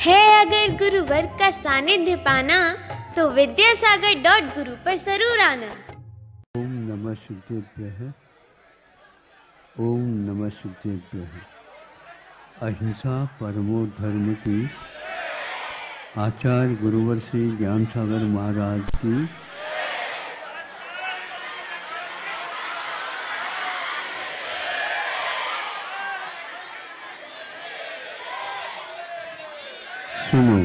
है अगर गुरुवर का सानिध्य पाना तो विद्यासागर.गुरु पर जरूर आना। ओम नमः शुद्धेभ्यः। ओम नमः शुद्धेभ्यः। अहिंसा परमो धर्म की आचार्य गुरुवर श्री ज्ञानसागर महाराज की सुनो।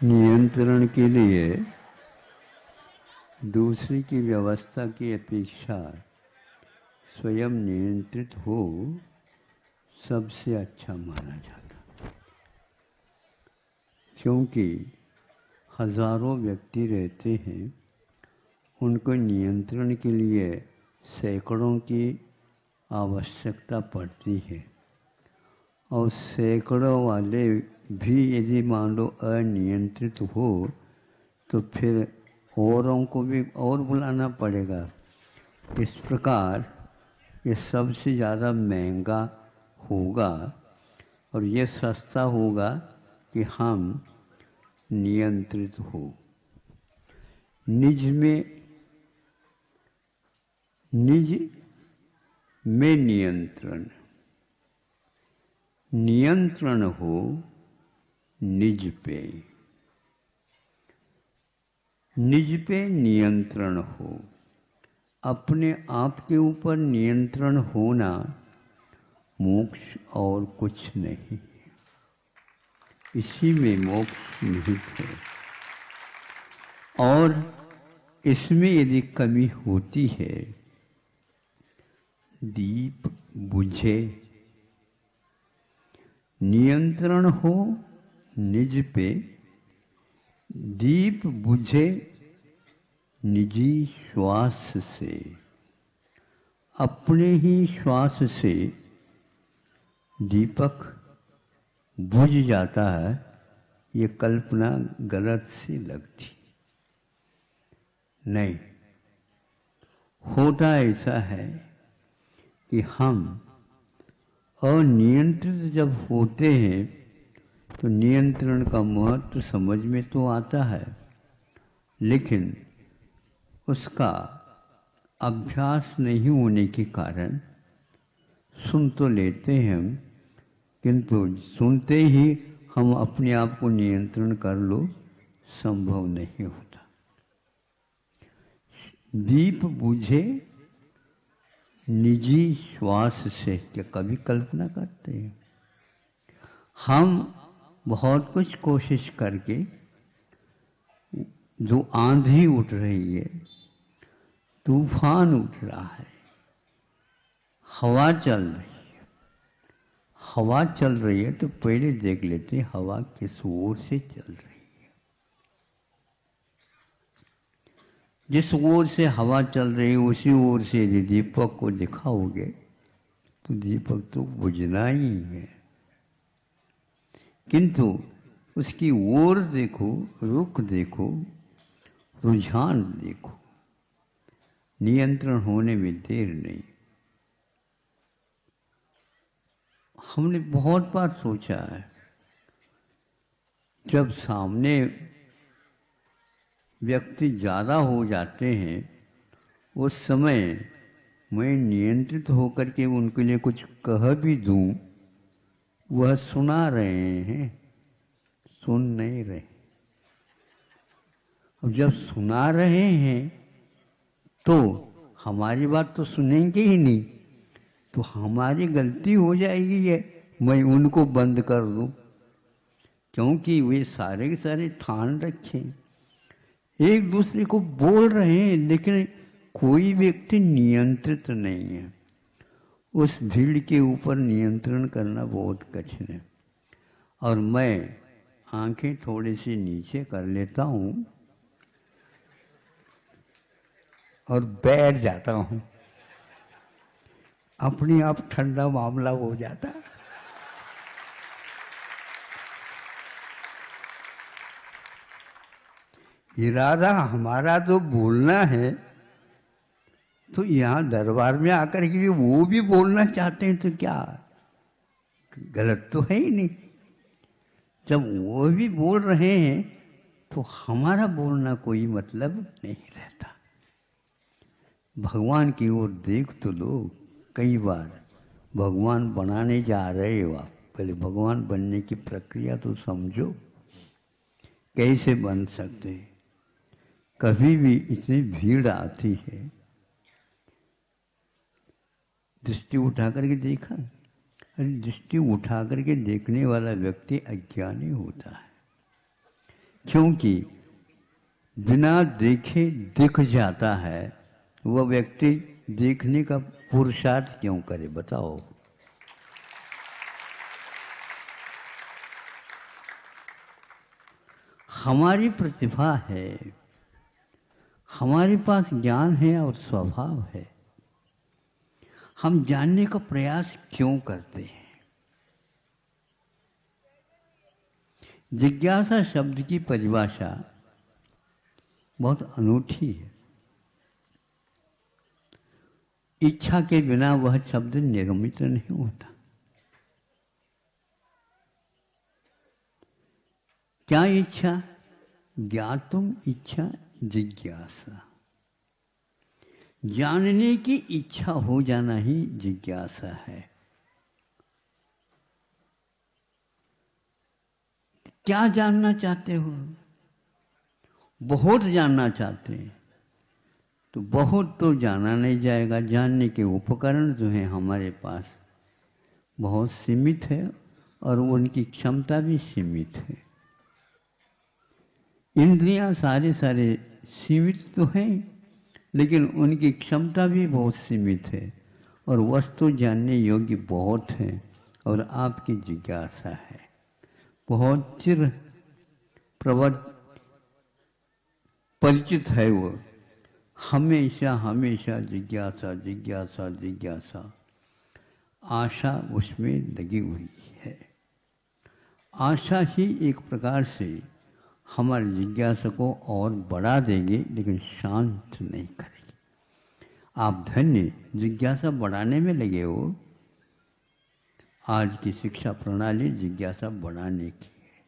नियंत्रण के लिए दूसरे की व्यवस्था की अपेक्षा स्वयं नियंत्रित हो सबसे अच्छा माना जाता, क्योंकि हजारों व्यक्ति रहते हैं, उनको नियंत्रण के लिए सैकड़ों की आवश्यकता पड़ती है, और सैकड़ों वाले भी यदि मान लो अनियंत्रित हो तो फिर औरों को भी और बुलाना पड़ेगा। इस प्रकार ये सबसे ज़्यादा महंगा होगा और ये सस्ता होगा कि हम नियंत्रित हो। निज में नियंत्रण हो निज पे नियंत्रण हो। अपने आप के ऊपर नियंत्रण होना मोक्ष और कुछ नहीं है, इसी में मोक्ष निहित है। और इसमें यदि कमी होती है, दीप बुझे, नियंत्रण हो निज पे, दीप बुझे निजी श्वास से। अपने ही श्वास से दीपक बुझ जाता है, ये कल्पना गलत सी लगती नहीं। होता ऐसा है कि हम अनियंत्रित जब होते हैं तो नियंत्रण का महत्व समझ में तो आता है, लेकिन उसका अभ्यास नहीं होने के कारण सुन तो लेते हैं, किंतु सुनते ही हम अपने आप को नियंत्रण कर लो, संभव नहीं होता। दीप बुझे निजी श्वास से, क्या कभी कल्पना करते हैं? हम बहुत कुछ कोशिश करके, जो आंधी उठ रही है, तूफान उठ रहा है, हवा चल रही है तो पहले देख लेते हैं हवा किस ओर से चल रही है। जिस ओर से हवा चल रही है उसी ओर से यदि दीपक को दिखाओगे तो दीपक तो बुझना ही है, किंतु उसकी ओर देखो, रुख देखो, रुझान देखो, नियंत्रण होने में देर नहीं। हमने बहुत बार सोचा है, जब सामने व्यक्ति ज़्यादा हो जाते हैं उस समय मैं नियंत्रित होकर के उनके लिए कुछ कह भी दूं, वह सुना रहे हैं, सुन नहीं रहे। अब जब सुना रहे हैं तो हमारी बात तो सुनेंगे ही नहीं, तो हमारी गलती हो जाएगी ये मैं उनको बंद कर दूं, क्योंकि वे सारे के सारे ठान रखे, एक दूसरे को बोल रहे हैं, लेकिन कोई व्यक्ति नियंत्रित नहीं है। उस भीड़ के ऊपर नियंत्रण करना बहुत कठिन है। और मैं आंखें थोड़ी सी नीचे कर लेता हूं और बैठ जाता हूं, अपने आप ठंडा मामला हो जाता। इरादा हमारा तो बोलना है, तो यहाँ दरबार में आकर के वो भी बोलना चाहते हैं तो क्या गलत तो है ही नहीं। जब वो भी बोल रहे हैं तो हमारा बोलना कोई मतलब नहीं रहता। भगवान की ओर देख तो लो। कई बार भगवान बनाने जा रहे हो आप, पहले भगवान बनने की प्रक्रिया तो समझो, कैसे बन सकते हैं। कभी भी इतनी भीड़ आती है, दृष्टि उठा करके देखा, अरे दृष्टि उठा करके देखने वाला व्यक्ति अज्ञानी होता है, क्योंकि बिना देखे दिख जाता है। वह व्यक्ति देखने का पुरुषार्थ क्यों करे बताओ। हमारी प्रतिभा है, हमारे पास ज्ञान है और स्वभाव है, हम जानने का प्रयास क्यों करते हैं। जिज्ञासा शब्द की परिभाषा बहुत अनूठी है। इच्छा के बिना वह शब्द निर्मित नहीं होता। क्या इच्छा? ज्ञातुम इच्छा जिज्ञासा। जानने की इच्छा हो जाना ही जिज्ञासा है। क्या जानना चाहते हो? बहुत जानना चाहते हैं तो बहुत तो जाना नहीं जाएगा। जानने के उपकरण जो हैं हमारे पास बहुत सीमित है और उनकी क्षमता भी सीमित है। इंद्रियां सारे सीमित तो हैं, लेकिन उनकी क्षमता भी बहुत सीमित है और वस्तु जानने योग्य बहुत है। और आपकी जिज्ञासा है बहुत चिर परिचित है, वो हमेशा हमेशा जिज्ञासा जिज्ञासा जिज्ञासा, आशा उसमें लगी हुई है। आशा ही एक प्रकार से हमारी जिज्ञासा को और बढ़ा देगी, लेकिन शांत नहीं करेगी। आप धन्य जिज्ञासा बढ़ाने में लगे हो। आज की शिक्षा प्रणाली जिज्ञासा बढ़ाने की है,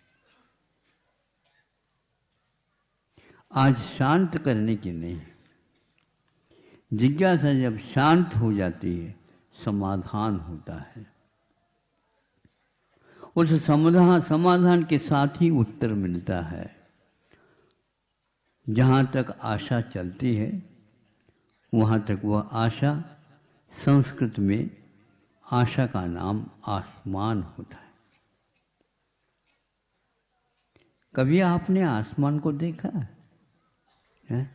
आज शांत करने की नहीं। जिज्ञासा जब शांत हो जाती है, समाधान होता है। उस समाधान के साथ ही उत्तर मिलता है। जहाँ तक आशा चलती है वहाँ तक वह आशा, संस्कृत में आशा का नाम आसमान होता है। कभी आपने आसमान को देखा है?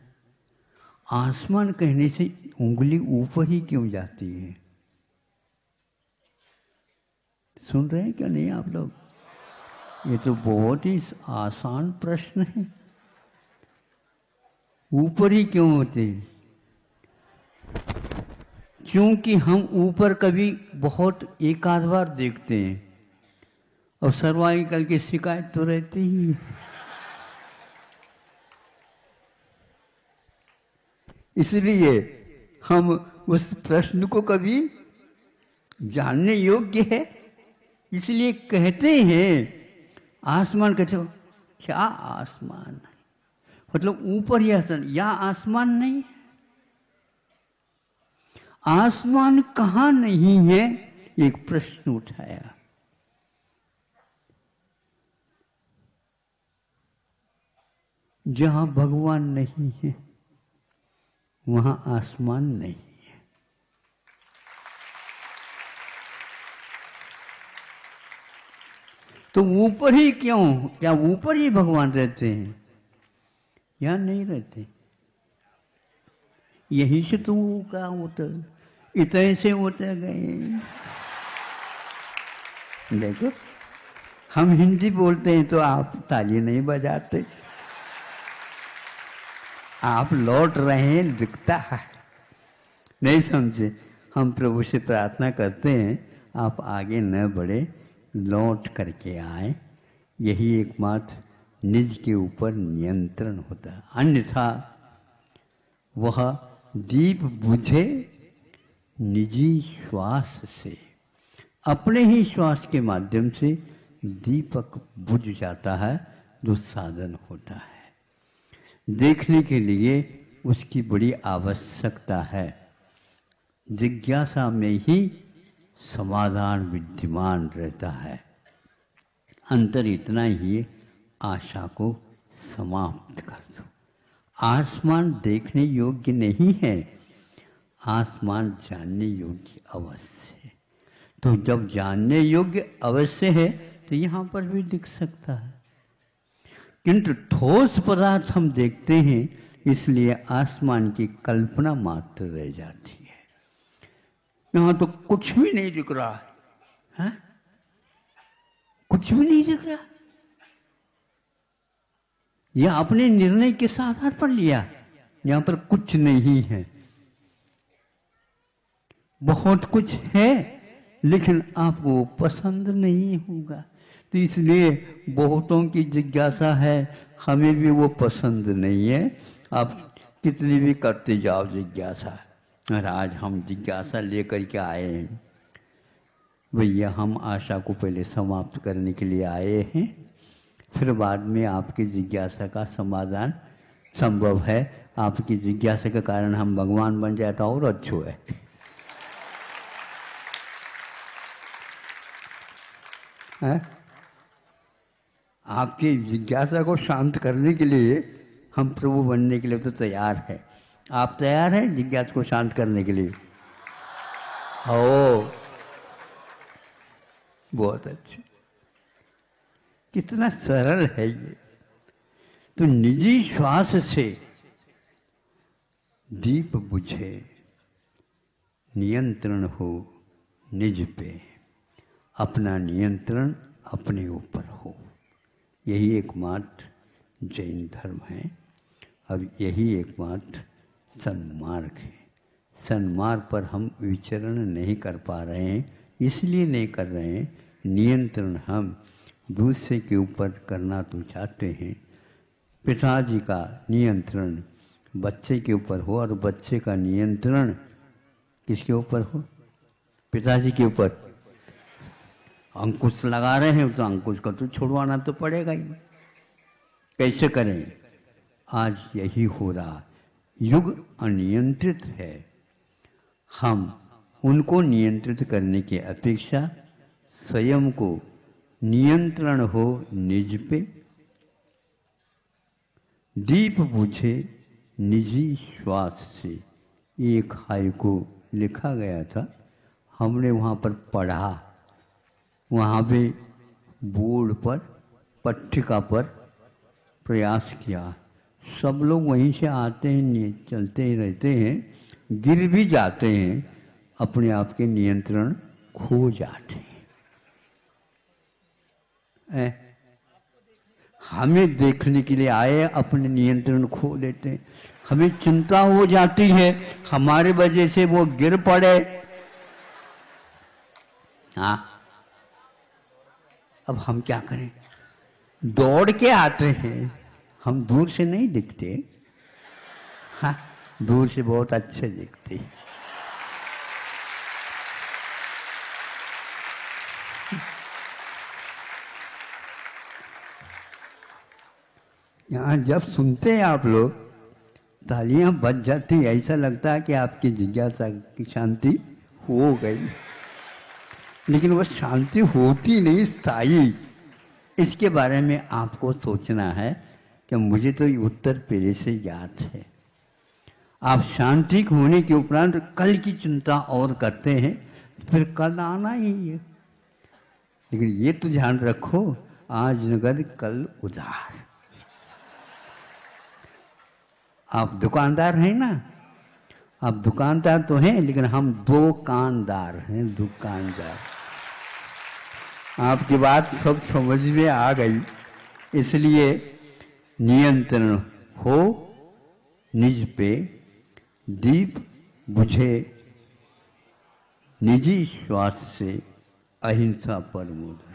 आसमान कहने से उंगली ऊपर ही क्यों जाती है? सुन रहे हैं क्या नहीं आप लोग? ये तो बहुत ही आसान प्रश्न है। ऊपर ही क्यों होते हैं? क्योंकि हम ऊपर कभी बहुत एक आध बार देखते हैं और सर्वाइकल की शिकायत तो रहती ही है। इसलिए हम उस प्रश्न को कभी जानने योग्य है, इसलिए कहते हैं आसमान। कहते हो क्या आसमान है? मतलब ऊपर ही आसमान, या आसमान नहीं है। आसमान कहाँ नहीं है? एक प्रश्न उठाया। जहां भगवान नहीं है वहां आसमान नहीं है। तो ऊपर ही क्यों? क्या ऊपर ही भगवान रहते हैं या नहीं रहते? यही से तो क्या होता, इतने से होते गए। देखो हम हिंदी बोलते हैं तो आप ताली नहीं बजाते। आप लौट रहे हैं, दिखता है। नहीं समझे? हम प्रभु से प्रार्थना करते हैं आप आगे न बढ़े, लौट करके आए। यही एकमात्र निज के ऊपर नियंत्रण होता है। अन्यथा वह दीप बुझे निजी श्वास से, अपने ही श्वास के माध्यम से दीपक बुझ जाता है जो साधन होता है। देखने के लिए उसकी बड़ी आवश्यकता है। जिज्ञासा में ही समाधान विद्यमान रहता है। अंतर इतना ही, आशा को समाप्त कर दो। आसमान देखने योग्य नहीं है, आसमान जानने योग्य अवश्य है। तो जब जानने योग्य अवश्य है तो यहाँ पर भी दिख सकता है, किंतु ठोस पदार्थ हम देखते हैं, इसलिए आसमान की कल्पना मात्र रह जाती है। यहाँ तो कुछ भी नहीं दिख रहा है, कुछ भी नहीं दिख रहा। यह अपने निर्णय के आधार पर लिया, यहां पर कुछ नहीं है। बहुत कुछ है लेकिन आपको पसंद नहीं होगा, तो इसलिए बहुतों की जिज्ञासा है, हमें भी वो पसंद नहीं है। आप कितनी भी करते जाओ जिज्ञासा। और आज हम जिज्ञासा लेकर के आए हैं भैया, हम आशा को पहले समाप्त करने के लिए आए हैं, फिर बाद में आपकी जिज्ञासा का समाधान संभव है। आपकी जिज्ञासा के कारण हम भगवान बन जाता और अच्छो है। आपकी जिज्ञासा को शांत करने के लिए हम प्रभु बनने के लिए तो तैयार है। आप तैयार हैं जिज्ञासा को शांत करने के लिए? ओ, बहुत अच्छे। कितना सरल है ये। तो निजी श्वास से दीप बुझे, नियंत्रण हो निज पे, अपना नियंत्रण अपने ऊपर हो। यही एकमात्र जैन धर्म है और यही एकमात्र सन्मार्ग है। सन्मार्ग पर हम विचरण नहीं कर पा रहे हैं, इसलिए नहीं कर रहे हैं, नियंत्रण हम दूसरे के ऊपर करना तो चाहते हैं। पिताजी का नियंत्रण बच्चे के ऊपर हो और बच्चे का नियंत्रण किसके ऊपर हो? पिताजी के ऊपर। अंकुश लगा रहे हैं तो अंकुश को तो छुड़वाना तो पड़ेगा ही। कैसे करें? आज यही हो रहा। युग अनियंत्रित है। हम उनको नियंत्रित करने की अपेक्षा स्वयं को नियंत्रण हो निज पे। दीप बुझे निजी श्वास से, एक हाइकू लिखा गया था, हमने वहाँ पर पढ़ा। वहाँ पे बोर्ड पर पट्टिका पर प्रयास किया। सब लोग वहीं से आते हैं, चलते ही रहते हैं, गिर भी जाते हैं, अपने आप के नियंत्रण खो जाते हैं। हमें देखने के लिए आए, अपने नियंत्रण खो देते हैं। हमें चिंता हो जाती है हमारे वजह से वो गिर पड़े। हाँ, अब हम क्या करें? दौड़ के आते हैं, हम दूर से नहीं दिखते। हाँ, दूर से बहुत अच्छे दिखते। यहाँ जब सुनते हैं आप लोग, तालियां बज जाती, ऐसा लगता है कि आपकी जिज्ञासा की शांति हो गई। लेकिन वो शांति होती नहीं, स्थायी। इसके बारे में आपको सोचना है कि मुझे तो ये उत्तर पहले से याद है। आप शांति होने के उपरांत कल की चिंता और करते हैं, फिर कल आना ही है। लेकिन ये तो ध्यान रखो, आज नगद कल उधार। आप दुकानदार हैं ना? आप दुकानदार तो हैं, लेकिन हम दुकानदार हैं, दुकानदार। आपकी बात सब समझ में आ गई। इसलिए नियंत्रण हो निज पे, दीप बुझे निजी श्वास से, अहिंसा परमो धर्म।